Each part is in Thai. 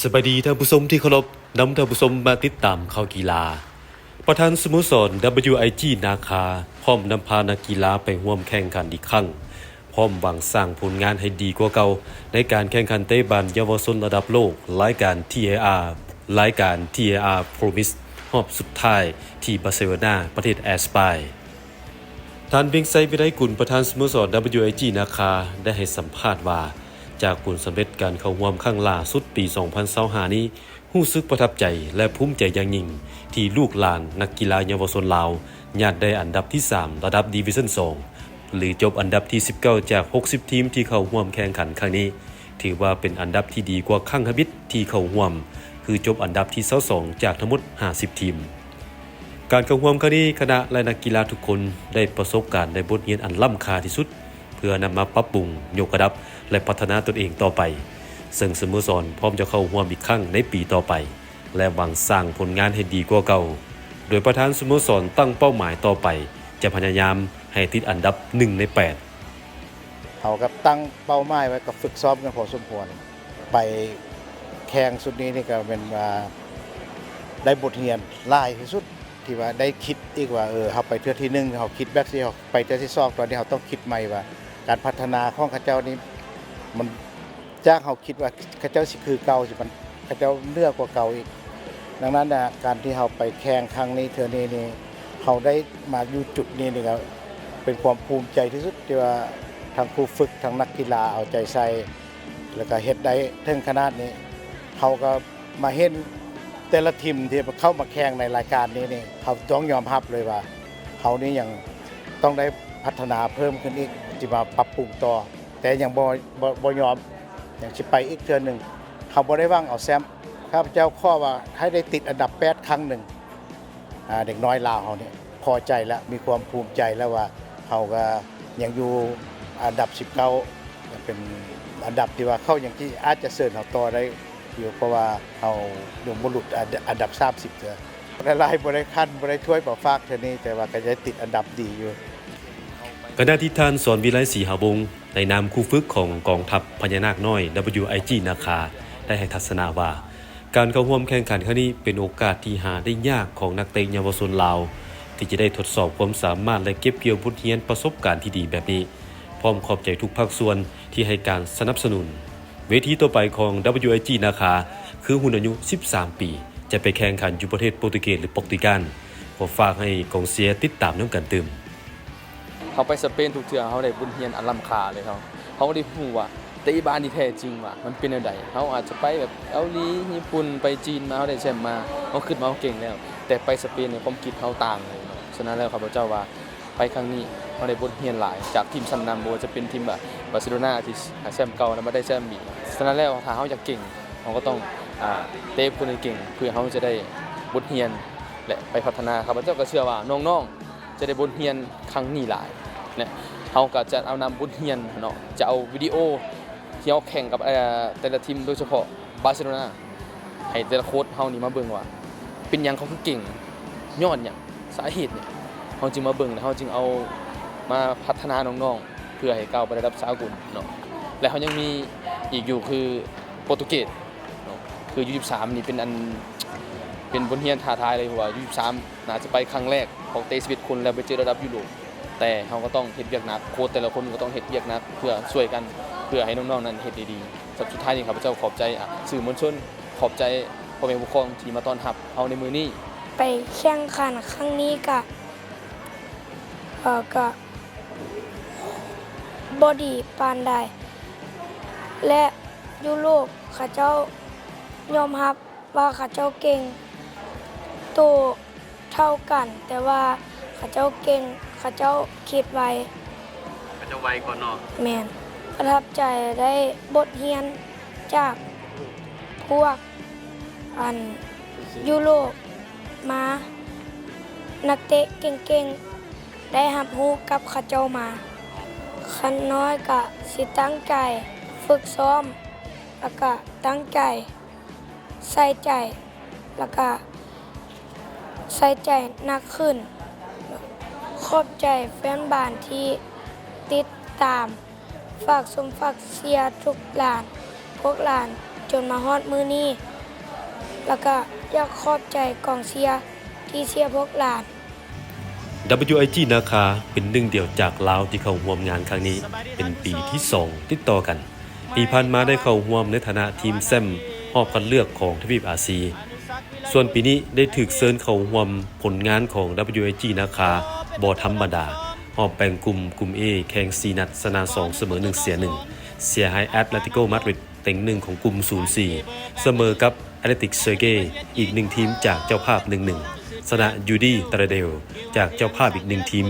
สวัสดีท่านผู้ชมที่เคารพนำท่านผู้ชมมาติดตามข่าวกีฬาประธานสโมสร WIG นาคาพร้อมนำพานักกีฬาไปร่วมแข่งขันอีกครั้งพร้อมหวังสร้างผลงานให้ดีกว่าเก่าในการแข่งขันเตะบอลเยาวชนระดับโลกรายการ TAR Promise รอบสุดท้ายที่บาร์เซโลนาประเทศสเปนท่านเบียงไซวิไลกุลประธานสโมสร WIG นาคาได้ให้สัมภาษณ์ว่าจากผลสำเร็จการเข้าร่วมครั้งล่าสุดปี 2025 นี้รู้สึกประทับใจและภูมิใจอย่างยิ่งที่ลูกหลานนักกีฬาเยาวชนลาวญาติได้อันดับที่ 3 ระดับดิวิชั่น 2 หรือจบอันดับที่ 19 จาก 60 ทีมที่เข้าร่วมแข่งขันครั้งนี้ถือว่าเป็นอันดับที่ดีกว่าครั้งบิดที่เข้าร่วมคือจบอันดับที่ 22 จากทั้งหมด 50 ทีมการเข้าร่วมครั้งนี้คณะและนักกีฬาทุกคนได้ประสบการณ์ในบทเรียนอันล้ำค่าที่สุดเพื่อนำมาปรับปรุงยกระดับและพัฒนาตนเองต่อไปซึ่งสโมสรพร้อมจะเข้าร่วมอีกครั้งในปีต่อไปและหวังสร้างผลงานให้ดีกว่าเก่าโดยประธานสโมสรตั้งเป้าหมายต่อไปจะพยายามให้ติดอันดับ1ใน8เขากับตั้งเป้าหมายไว้กับฝึกซ้อมกันพอสมควรไปแข่งสุดนี้นี่ก็เป็นว่าได้บทเรียนหลายที่สุดที่ว่าได้คิดอีกว่าเฮาไปเทื่อที่1เฮาคิดแบบที่เฮาไปเทื่อที่2ตอนนี้เฮาต้องคิดใหม่ว่าการพัฒนาของเขาเจ้านี้มันจากเฮาคิดว่าเขาเจ้าสิคือเก่าสิมันเขาเจ้าเหนือกว่าเก่าอีกดังนั้นน่ะการที่เฮาไปแข่งครั้งนี้เทื่อนี้นี่เฮาได้มาอยู่จุดนี้นี่ก็เป็นความภูมิใจที่สุดที่ว่าทางครูฝึกทางนักกีฬาเอาใจใส่แล้วก็เฮ็ดได้ถึงขนาดนี้เขาก็มาเห็นแต่ละทีมที่เข้ามาแข่งในรายการนี้นี่เขาต้องยอมรับเลยว่าเขานี่ยังต้องได้พัฒนาเพิ่มขึ้นอีกที่มาปรับปรุงต่อแต่ยังบ่ยอมอย่างสิไปอีกเทื่อนึงเขาบ่ได้ว่างเอาแชมป์ข้าพเจ้าข้อว่าให้ได้ติดอันดับ8ครั้งหนึ่งเด็กน้อยลาวเขาเนี่ยพอใจแล้วมีความภูมิใจแล้วว่าเขาก็ยังอยู่อันดับ19เป็นอันดับที่ว่าเข้าอย่างที่อาจจะเสริญเขาต่อได้อยู่เพราะว่าเขาลงบุรุษอันดับ30เถอะหลายๆบ่ได้คันบ่ได้ช่วยบ่ฝากเท่านี้แต่ว่าก็จะติดอันดับดีอยู่ขณะที่ท่านสอนวิไลศรีหาบงในนามครูฝึกของกองทัพพญานาคน้อย WIG นาคาได้ให้ทัศนาว่าการเข้าร่วมแข่งขันครั้งนี้เป็นโอกาสที่หาได้ยากของนักเตะเยาวชนลาวที่จะได้ทดสอบความสามารถและเก็บเกี่ยวบทเรียนประสบการณ์ที่ดีแบบนี้พร้อมขอบใจทุกภาคส่วนที่ให้การสนับสนุนเวทีต่อไปของ WIG นาคาคือรุ่นอายุ13 ปีจะไปแข่งขันอยู่ประเทศโปรตุเกสหรือโปรตุเกสขอฝากให้กองเชียร์ติดตามนำกันเติมเขาไปสเปนทุกเทื่อเขาได้บุญเฮียนอันล้ำค่าเลยเขาได้รู้ว่าเตะบ้านที่แท้จริงว่ามันเป็นจังได๋เขาอาจจะไปแบบเกาหลีญี่ปุ่นไปจีนมาเขาได้แชมป์มาเขาขึ้นมาเขาเก่งแล้วแต่ไปสเปนเนี่ยความคิดเขาต่างเลยเนาะฉะนั้นแล้วข้าพเจ้าว่าไปครั้งนี้เขาได้บทเรียนหลายจากทีมชั้นนำบ่ว่าจะเป็นทีมแบบบาร์เซโลนาที่หาแชมป์เก่าแล้วมาได้แชมป์อีกฉะนั้นแล้วถ้าเขาอยากเก่งเขาก็ต้องเตะคนให้เก่งเพื่อเขาจะได้บทเรียนและไปพัฒนาข้าพเจ้าก็เชื่อว่าน้องๆจะได้บทเรียนครั้งนี้หลายเนี่ยเขาก็จะเอานำบทเรียนเนาะจะเอาวิดีโอที่เขาแข่งกับแต่ละทีมโดยเฉพาะบาร์เซโลนาให้แต่ละโค้ชเขานี่มาเบิ่งว่าเป็นหยังเขาคือเก่งย้อนหยังสาเหตุเนี่ยเขาจึงมาเบิ่งแล้วเขาจึงเอามาพัฒนาน้องๆเพื่อให้ก้าวไประดับสากลเนาะและเขายังมีอีกอยู่คือโปรตุเกสเนาะคือU23นี่เป็นบทเรียนท้าทายเลยเพราะว่าU23น่าจะไปครั้งแรกของเตะ11คนแล้วไปเจอระดับยุโรปแต่เขาก็ต้องเฮ็ดเวียกหนักโค้ชแต่ละคนก็ต้องเฮ็ดเวียกหนักเพื่อช่วยกันเพื่อให้น้องๆนั้นเฮ็ดดีๆสุดท้ายนี่ครับพระเจ้าขอบใจสื่อมวลชนขอบใจพ่อแม่ผู้ปกครองที่มาต้อนรับเอาในมือนี้ไปแข่งขันครั้งนี้ก็บอดีปานใดและยุโรปเขาเจ้ายอมรับว่าเขาเจ้าเก่งโตเท่ากันแต่ว่าเขาเจ้าเก่งเขาเจ้าคิดไวเขาจะไวก่อนเนาะแม่นประทับใจได้บทเรียนจากพวกยุโรปมานักเตะเก่งๆได้รับรู้กับเขาเจ้ามาคันน้อยก็สิตั้งใจฝึกซ้อมแล้วก็ตั้งใจใส่ใจแล้วก็ใส่ใจหนักขึ้นขอบใจแฟนบ้านที่ติดตามฝากสมฝากเชียร์ทุกหลานพวกหลาน จนมาฮอดมื้อนี้แล้วก็อยากขอบใจกองเชียร์ที่เชียร์พวกหลาน WIG นาคาเป็นหนึ่งเดียวจากลาวที่เข้าร่วมงานครั้งนี้เป็นปีที่ 2 ติดต่อกัน ปีผ่านมาได้เข้าร่วมในฐานะทีมแซมรอบคัดเลือกของทวีปอาซีส่วนปีนี้ได้ถูกเชิญเข้าร่วมผลงานของ WIG นาคาบ่ธรรมดารอบแบ่งกลุ่ม A แข่ง4นัดชนะ2เสมอ1เสีย1เสียให้แอตเลติโกมาดริดเต็ง1ของกลุ่ม 0-4 เสมอกับแอตเลติกเซอร์เกอีก1ทีมจากเจ้าภาพ 1-1 ชนะยูดีตราเดลจากเจ้าภาพอีก1ทีม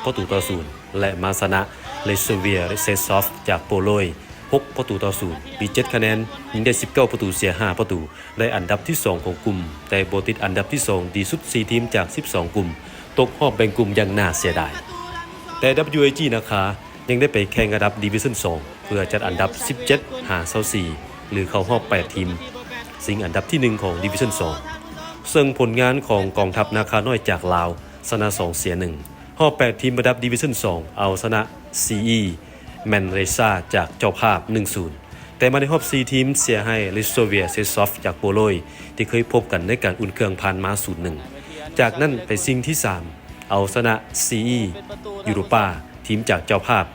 12-0 และมาชนะเลโซเวียเซซอฟจากโปโลย6-0 มี7คะแนนยิงได้19ประตูเสีย5ประตูได้อันดับที่ 2 ของกลุ่มแต่บ่ติดอันดับที่ 2 ดีสุด 4 ทีมจาก 12 กลุ่มตกรอบแบ่งกลุ่มอย่างน่าเสียดายแต่ WIG นะคะยังได้ไปแข่งระดับดิวิชั่น 2 เพื่อจัดอันดับ 17-24 หรือเข้ารอบ 8 ทีมสิงอันดับที่ 1 ของดิวิชั่น 2 ซึ่งผลงานของกองทัพนาคาน้อยจากลาวชนะ2เสีย1รอบ 8 ทีมระดับดิวิชั่น 2 เอาชนะ CE แมนเรซาจากเจ้าภาพ 1-0 แต่มาในรอบ 4 ทีมเสียให้ลิโซเวียเซซอฟจากโปโลยที่เคยพบกันในการอุ่นเครื่องผ่านมา 0-1 จากนั้นไปซิงที่ 3 เอาชนะ CE ยูโรปาทีมจากเจ้าภาพ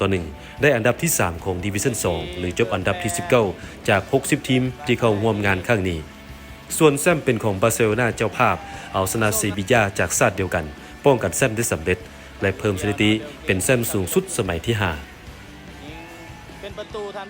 7-1 ได้อันดับที่ 3 ของดิวิชั่น 2 หรือจบอันดับที่ 19 จาก 60 ทีมที่เข้าร่วมงานครั้งนี้ส่วนแซมเป็นของบาร์เซโลนาเจ้าภาพเอาชนะเซบีญ่าจากชาติเดียวกันป้องกันแซมได้สำเร็จและเพิ่มสถิติเป็นแซมสูงสุดสมัยที่ 5 เป็นประตูทาน